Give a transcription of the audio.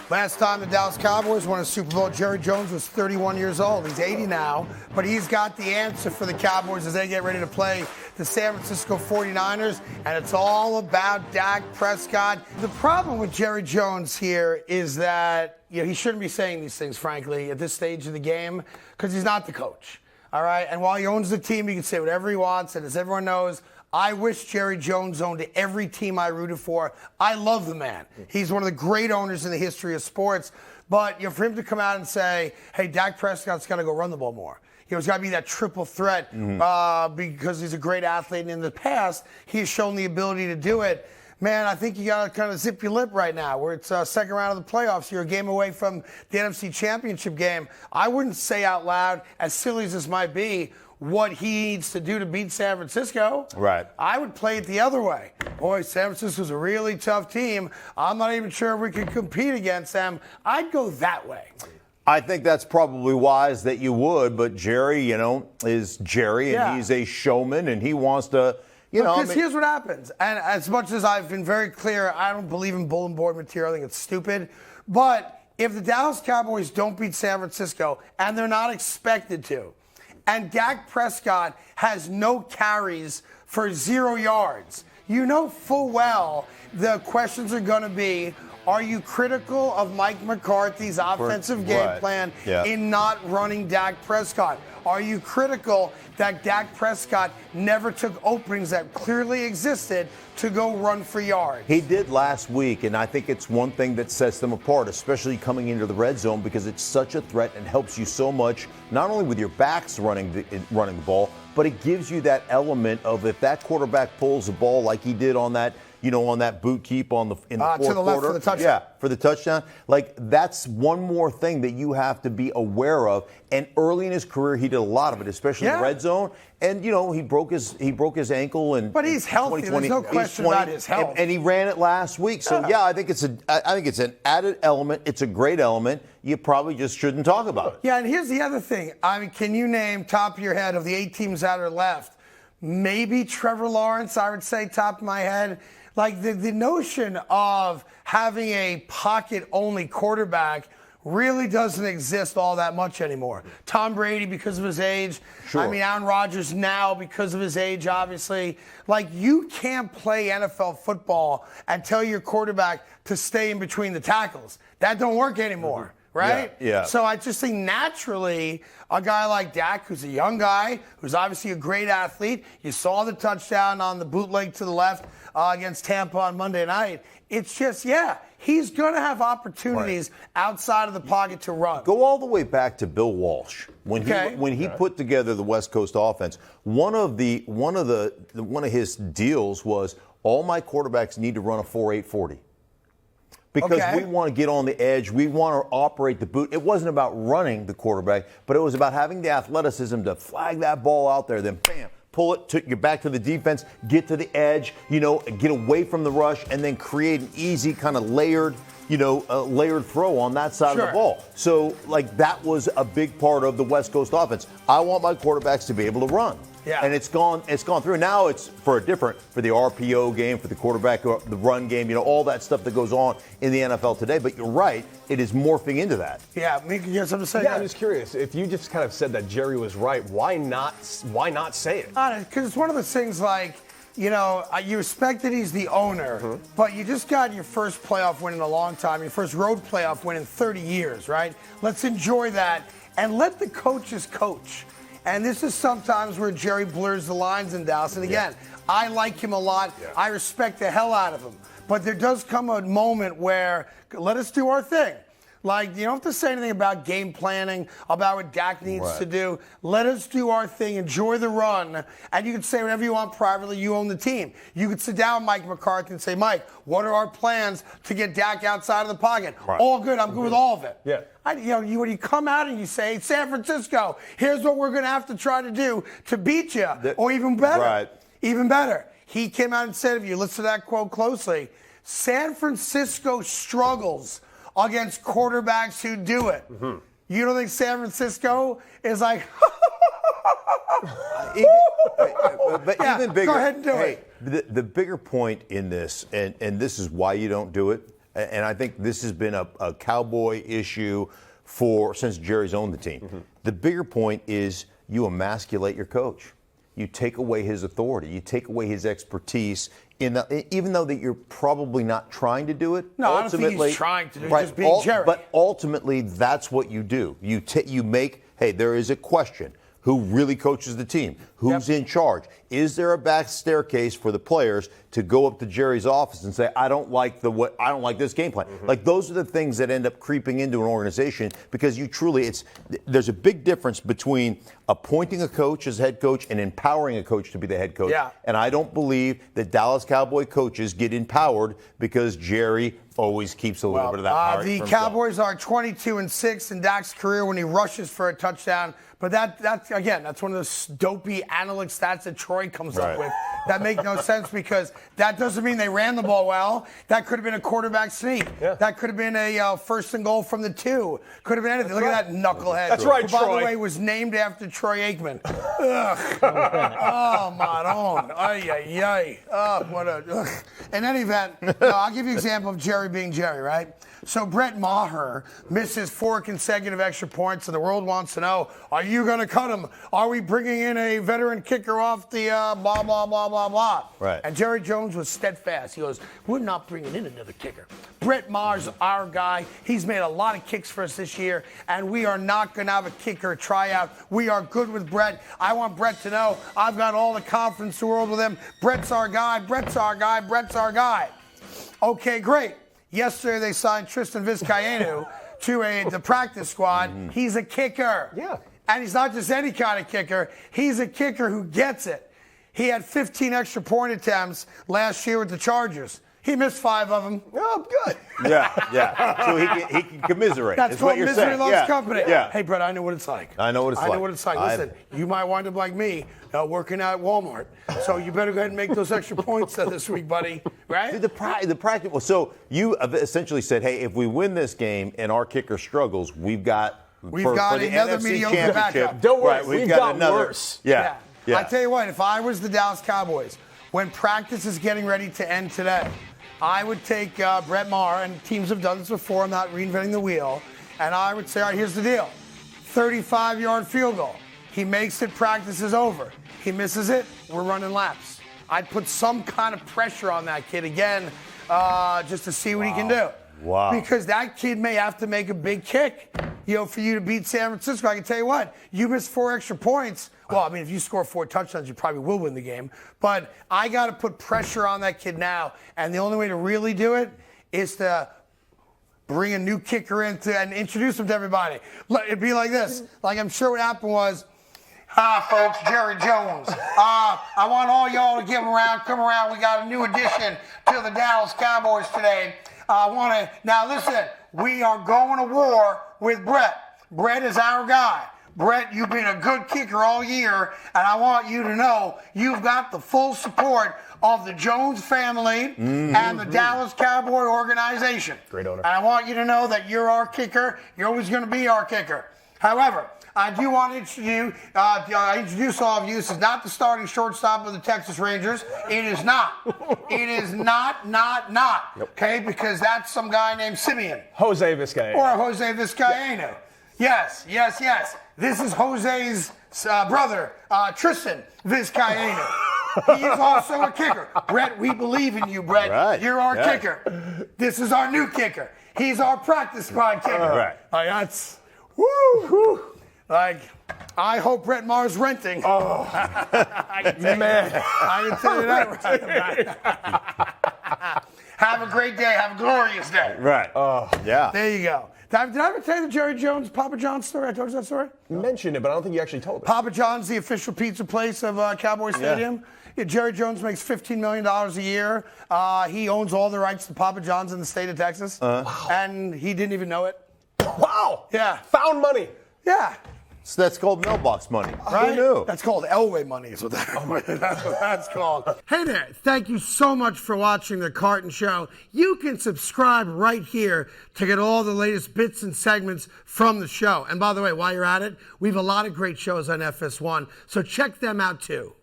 Last time the Dallas Cowboys won a Super Bowl, Jerry Jones was 31 years old. He's 80 now, but he's got the answer for the Cowboys as they get ready to play the San Francisco 49ers, and it's all about Dak Prescott. The problem with Jerry Jones here is that he shouldn't be saying these things, frankly, at this stage of the game, because he's not the coach. All right? And while he owns the team, he can say whatever he wants, and as everyone knows, I wish Jerry Jones owned every team I rooted for. I love the man. He's one of the great owners in the history of sports. But for him to come out and say, hey, Dak Prescott's got to go run the ball more. He's got to be that triple threat because he's a great athlete. And in the past, he's shown the ability to do it. Man, I think you got to kind of zip your lip right now. Where it's second round of the playoffs. You're a game away from the NFC Championship game. I wouldn't say out loud, as silly as this might be, what he needs to do to beat San Francisco. Right. I would play it the other way. Boy, San Francisco's a really tough team. I'm not even sure we could compete against them. I'd go that way. I think that's probably wise that you would, but Jerry, is Jerry, and he's a showman, and he wants to, Because here's what happens. And as much as I've been very clear, I don't believe in bulletin board material. I think it's stupid. But if the Dallas Cowboys don't beat San Francisco, and they're not expected to, and Dak Prescott has no carries for 0 yards, you know full well the questions are going to be, are you critical of Mike McCarthy's offensive game plan in not running Dak Prescott? Are you critical that Dak Prescott never took openings that clearly existed to go run for yards? He did last week, and I think it's one thing that sets them apart, especially coming into the red zone, because it's such a threat and helps you so much, not only with your backs running the ball, but it gives you that element of if that quarterback pulls the ball like he did on that, on that boot keep in the fourth to the left quarter. for the touchdown. Yeah, for the touchdown. Like, that's one more thing that you have to be aware of. And early in his career, he did a lot of it, especially in the red zone. And, he broke his ankle. But he's healthy. There's no question about his health. And he ran it last week. So, I think it's an added element. It's a great element. You probably just shouldn't talk about it. Yeah, and here's the other thing. I mean, can you name, top of your head, of the 8 teams that are left, maybe Trevor Lawrence, I would say, top of my head. Like, the notion of having a pocket-only quarterback really doesn't exist all that much anymore. Tom Brady, because of his age. Sure. I mean, Aaron Rodgers now because of his age, obviously. Like, you can't play NFL football and tell your quarterback to stay in between the tackles. That don't work anymore. Right? Yeah. So I just think naturally a guy like Dak, who's a young guy, who's obviously a great athlete, you saw the touchdown on the bootleg to the left against Tampa on Monday night. It's just, he's going to have opportunities outside of the pocket to run. Go all the way back to Bill Walsh when he put together the West Coast offense. One of his deals was all my quarterbacks need to run a 4.8 40. Because we want to get on the edge. We want to operate the boot. It wasn't about running the quarterback, but it was about having the athleticism to flag that ball out there, then bam, pull it, get back to the defense, get to the edge, get away from the rush, and then create an easy kind of layered throw on that side of the ball. So, that was a big part of the West Coast offense. I want my quarterbacks to be able to run. Yeah. And it's gone through. Now it's for the RPO game, for the quarterback, the run game, all that stuff that goes on in the NFL today. But you're right, it is morphing into that. Yeah, you have something to say? Yeah, I'm just curious. If you just kind of said that Jerry was right, why not say it? Because it's one of those things you respect that he's the owner, but you just got your first playoff win in a long time, your first road playoff win in 30 years, right? Let's enjoy that and let the coaches coach. And this is sometimes where Jerry blurs the lines in Dallas. And again, I like him a lot. Yeah. I respect the hell out of him. But there does come a moment where let us do our thing. Like, you don't have to say anything about game planning, about what Dak needs to do. Let us do our thing, enjoy the run, and you can say whatever you want privately. You own the team. You could sit down with Mike McCarthy and say, Mike, what are our plans to get Dak outside of the pocket? Right. All good. I'm good with all of it. Yeah. When you come out and you say, San Francisco, here's what we're going to have to try to do to beat you, or even better. Right. Even better. He came out and said, if you listen to that quote closely, San Francisco struggles against quarterbacks who do it. You don't think San Francisco is like, even bigger. Go ahead and do it. The bigger point in this, and this is why you don't do it, and I think this has been a Cowboy issue since Jerry's owned the team. Mm-hmm. The bigger point is you emasculate your coach. You take away his authority. You take away his expertise. Even though that you're probably not trying to do it. No, I don't think he's trying to do it. Right, just being Jerry. But ultimately, that's what you do. You make, hey, there is a question. Who really coaches the team? Who's in charge? Is there a back staircase for the players to go up to Jerry's office and say, I don't like this game plan? Mm-hmm. Like, those are the things that end up creeping into an organization, because there's a big difference between appointing a coach as head coach and empowering a coach to be the head coach. Yeah. And I don't believe that Dallas Cowboy coaches get empowered because Jerry always keeps a little bit of that power. The Cowboys are 22-6 in Dak's career when he rushes for a touchdown. But that's one of those dopey analytic stats that Troy comes up with that make no sense, because that doesn't mean they ran the ball well. That could have been a quarterback sneak. Yeah. That could have been a first and goal from the 2. Could have been anything. Look at that knucklehead. That's right, Troy. By the way, was named after Troy Aikman. Ugh. Oh, Maron. Ay, ay, ay. Ugh. In any event, I'll give you an example of Jerry being Jerry, right? So Brett Maher misses 4 consecutive extra points, and the world wants to know, are you going to cut him? Are we bringing in a veteran kicker off the blah, blah, blah, blah, blah? Right. And Jerry Jones was steadfast. He goes, we're not bringing in another kicker. Brett Maher's our guy. He's made a lot of kicks for us this year, and we are not going to have a kicker tryout. We are good with Brett. I want Brett to know I've got all the confidence in the world with him. Brett's our guy. Brett's our guy. Brett's our guy. Okay, great. Yesterday, they signed Tristan Vizcaino to the practice squad. Mm-hmm. He's a kicker. Yeah. And he's not just any kind of kicker. He's a kicker who gets it. He had 15 extra point attempts last year with the Chargers. He missed 5 of them. Oh, good. Yeah. So he can commiserate. That's called misery loves company. Yeah. Hey, Brett, I know what it's like. I know what it's like. Listen, you might wind up like me, working out at Walmart. So you better go ahead and make those extra points this week, buddy. Right? Dude, the practical. So you essentially said, hey, if we win this game and our kicker struggles, we've got another NFC mediocre backup. Don't worry, we've got another worse. Yeah. I tell you what, if I was the Dallas Cowboys, when practice is getting ready to end today, I would take Brett Maher, and teams have done this before, I'm not reinventing the wheel, and I would say, all right, here's the deal. 35-yard field goal. He makes it, practice is over. He misses it, we're running laps. I'd put some kind of pressure on that kid again, just to see what he can do. Wow. Because that kid may have to make a big kick, for you to beat San Francisco. I can tell you what, you miss 4 extra points. Well, I mean, if you score 4 touchdowns, you probably will win the game. But I got to put pressure on that kid now. And the only way to really do it is to bring a new kicker in and introduce him to everybody. It'd be like this. Like, I'm sure what happened was, hi, folks, Jerry Jones. I want all y'all to come around. We got a new addition to the Dallas Cowboys today. Now listen, we are going to war with Brett. Brett is our guy. Brett, you've been a good kicker all year, and I want you to know you've got the full support of the Jones family and the Dallas Cowboy organization. Great owner. And I want you to know that you're our kicker. You're always going to be our kicker. However, I do want to introduce all of you. This is not the starting shortstop of the Texas Rangers. It is not. It is not. Nope. Okay, because that's some guy named Simeon. Jose Vizcaino. Or Jose Vizcaino. Yes. This is Jose's brother, Tristan Vizcaino. He is also a kicker. Brett, we believe in you, Brett. Right. You're our kicker. This is our new kicker. He's our practice squad kicker. Right. That's woo. Like, I hope Brett Maher's renting. Oh, man. I can tell you that right. Have a great day. Have a glorious day. Right. Oh, yeah. There you go. Did I ever tell you the Jerry Jones, Papa John's story? I told you that story? You mentioned it, but I don't think you actually told it. Papa John's, the official pizza place of Cowboy Stadium. Yeah, Jerry Jones makes $15 million a year. He owns all the rights to Papa John's in the state of Texas. And he didn't even know it. Wow. Yeah. Found money. Yeah. So that's called mailbox money. Right? Who knew? That's called Elway money is what that's what that's called. Hey there. Thank you so much for watching The Carton Show. You can subscribe right here to get all the latest bits and segments from the show. And by the way, while you're at it, we have a lot of great shows on FS1, so check them out too.